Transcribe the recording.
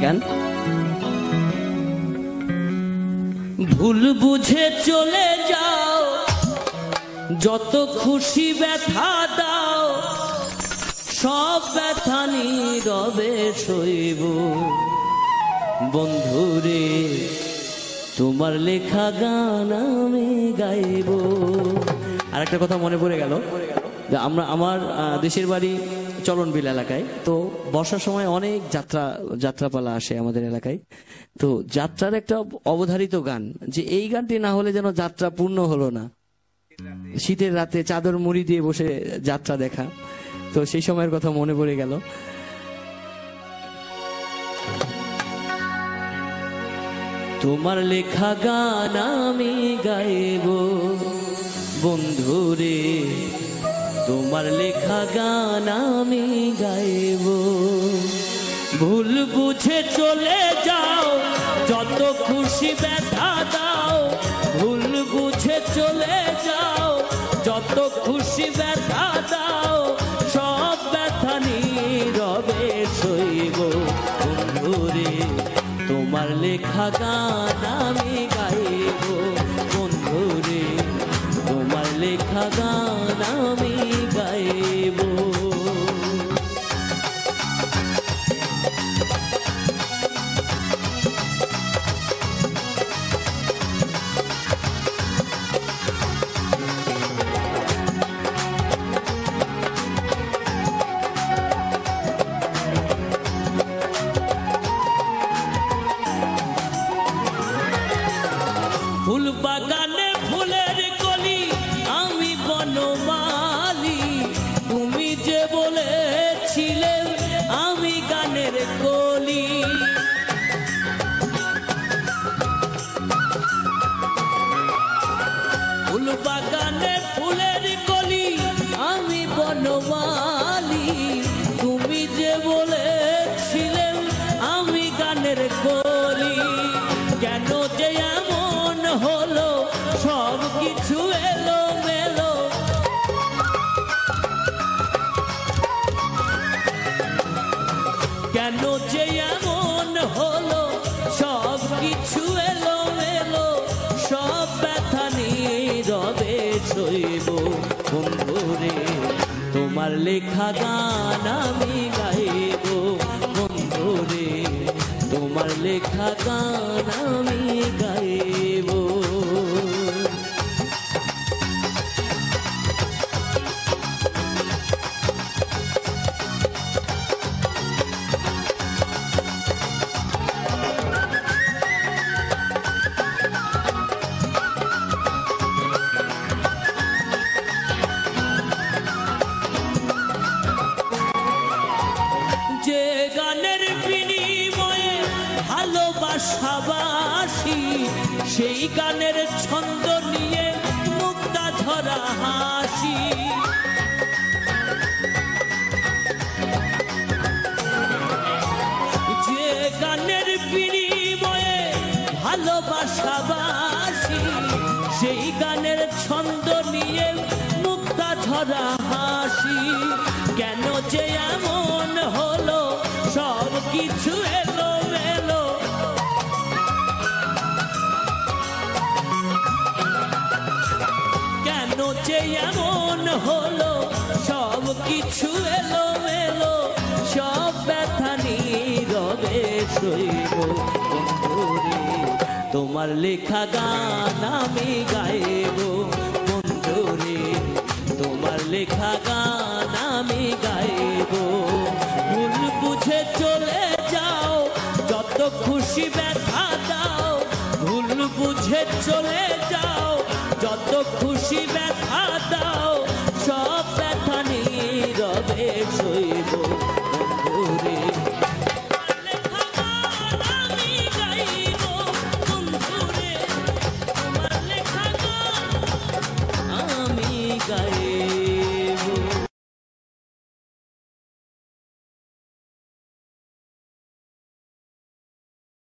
গান ভুল বুঝে চলে যাও, যত খুশি ব্যথা দাও, সব ব্যথা নীরবে সইব। বন্ধুরে তোমার লেখা গান আমি গাইব। আর একটা কথা মনে পড়ে গেল, আমার দেশের বাড়ি চলনবিল এলাকায়। তো বর্ষার সময় অনেক যাত্রাপালা আসে আমাদের এলাকায়। তো যাত্রার একটা অবধারিত গান, যে এই গানটি না হলে যেন যাত্রা পূর্ণ হলো না। শীতের রাতে চাদর মুড়ি দিয়ে বসে যাত্রা দেখা, তো সেই সময়ের কথা মনে পড়ে গেল। তোমার লেখা গান আমি গাইব, বন্ধুরে তোমার লেখা গান আমি গাইব। ভুল বুঝে চলে যাও, যত খুশি ব্যথা দাও। ভুল বুঝে চলে যাও, যত খুশি ব্যথা দাও, সব ব্যথা নীরবে সইব। বন্ধুরে তোমার লেখা গান আমি গাইব। বন্ধুরে তোমার লেখা গান আমি গাইব। ফুল বাগানে ফুলের কলি, আমি বনমালী। তুমি যে বলেছিলে আমি গানের কলি। ফুল বাগানে ফুলের কলি, আমি বনমালী। তুমি যে বলেছিলে আমি গানের কলি। কেন যে এমন হলো, সব কিছু এলো মেলো। কেন যে এমন হলো, সব কিছু এলো মেলো। সব ব্যথা নীরবে সইব। বন্ধুরে তোমার লেখা গান আমি গাইব। বন্ধুরে তোমার লেখা গান আমি গাইব। যে গানের বিনিময়ে ভালোবাসাবাসি, সেই গানের ছন্দ নিয়ে মুক্তা ঝরা হাসি। যে গানের বিনিময়ে ভালোবাসাবাসি, সেই গানের ছন্দ নিয়ে মুক্তা ঝরা হাসি। কেন যে এমন হলো, সব কিছু এলো মেলো। কেন যে এমন হলো, সব কিছু এলো মেলো। সব ব্যথা নীরবে সইব। বন্ধুরে তোমার লেখা গান আমি গাইব। বন্ধুরে তোমার লেখা গান আমি গাইব। ভুল বুঝে চলে যাও, যত খুশি ব্যথা দাও। ভুল বুঝে চলে যাও, যত খুশি ব্যথা দাও,